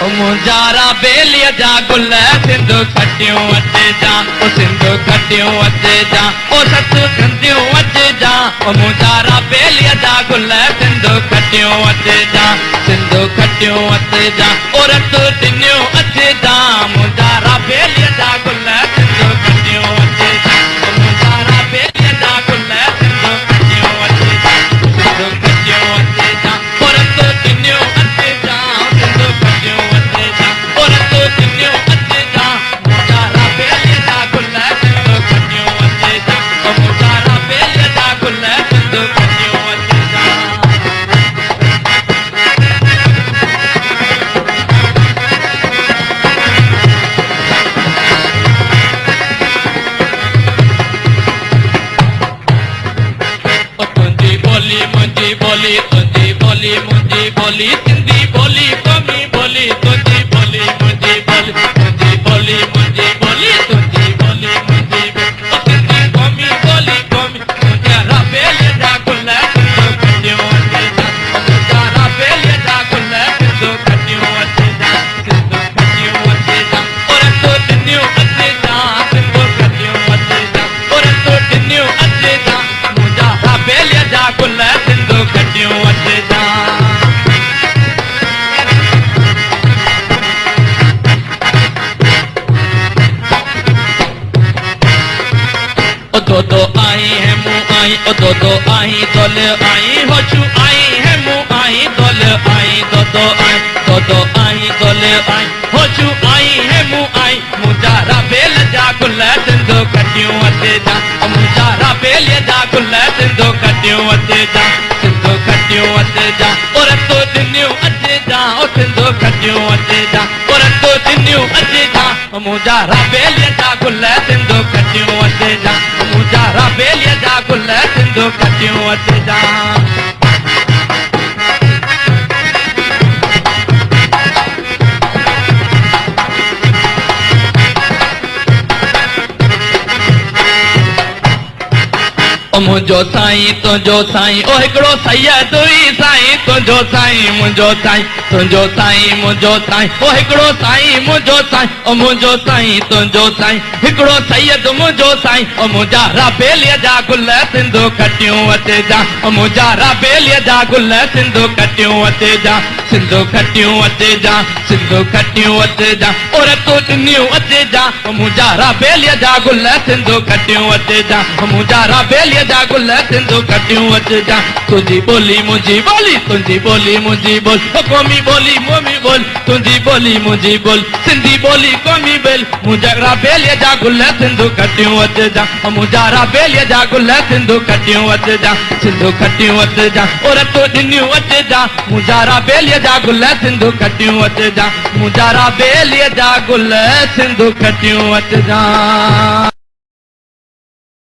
मुंजारा बेलिया जा गुल सिंधु खटियूं अचे जा ओ सिंधु खटियूं अचे जा ओ सत खंदियूं अचे जा ओ मुंजारा बेलिया जा गुल सिंधु खटियूं अचे जा सिंधु खटियूं अचे जा ओ रत टिनियूं अचे जा मुंजारा बेलिया जा गुल सिंधु खटियूं अचे जा ओ मुंजारा बेलिया जा गुल सिंधु खटियूं अचे जा सिंधु खटियूं अचे जा ओ रत टिनियूं अचे जा सिंधु खटियूं अचे जा ओ रत टिनियूं अचे जा मुंजारा बेलिया जा गुल सिंधु खटियूं अचे जा ओ मुंजारा बेलिया जा गुल सिंधु खटियूं अचे जा मुंजी बोली तुझी बोली मुंजी बोली सिंधी बोली कमी बोली तुझी बोली मुंजी बोली मुंजी बोली मुंजी बोली तुझी बोली मुंजी सिंधी कमी बोली कमी मुंजारा बेलिया जा गुल सिंधु खटियूं अचे जा मुंजारा बेलिया जा गुल सिंधु खटियूं अचे जा सिंधु खटियूं अचे जा और तो टिनियूं अचे जा सिंधु खटियूं अचे जा और तो टिनियूं अचे जा मुंजारा बेलिया जा गुल सिंधु खटियूं अचे जा दो आई है मुँह आई ओ दो आई दोल आई होशू आई है मुँह आई दोल आई दो आई दोल आई होशू आई है मुँह आई मुंजारा बेल जा गुल सिंधु खटियूं अचे जा मुंजारा बेलिया जा गुल सिंधु खटियूं अचे जा सिंधु खटियूं अचे जा और तो टिनियूं अचे जा ओ सिंधु खटियूं अचे जा और तो टिनियूं अचे जा मुंजारा बेलिया जा गुल सिंधु खटियूं अचे जा मुंजारा बेलिया जा गुल सिंधु खटियूं अचे जा मुंहिंजो साईं तुंहिंजो साईं ओ हिकिड़ो सैयद हुई साईं तुंहिंजो साईं मुंहिंजो साईं तुंहिंजो साईं मुंहिंजो साईं ओ हिकिड़ो साईं मुंहिंजो साईं ओ मुंहिंजो साईं तुंहिंजो साईं हिकिड़ो सैयद मुंहिंजो साईं ओ मुंजारा बेलिया जा गुल सिंधु खटियूं अचे जा ओ मुंजारा बेलिया जा गुल सिंधु खटियूं अचे जा सिंधु खटियूं अचे जा सिंधु खटियूं अचे जा और तो टिनियूं अचे जा ओ मुंजारा बेलिया जा गुल सिंधु खटियूं अचे जा ओ मुंजारा बेलिया जा गुल सिंधु खटियूं अचे जा तुझी बोली मुंहिंजी बोली तुंहिंजी बोली मुंहिंजी बोल क़ौमी बोली मोमी बोल तुंहिंजी बोली मुंहिंजी बोल सिंधी बोली क़ौमी बोल मुंजारा बेलिया जा गुल सिंधु खटियूं अचे जा मुंजारा बेलिया जा गुल सिंधु खटियूं अचे जा सिंधु खटियूं अचे जा और तो टिनियूं अचे जा मुंजारा बेलिया जा गुल सिंधु खटियूं अचे जा मुंजारा बेलिया जा गुल सिंधु खटियूं अचे जा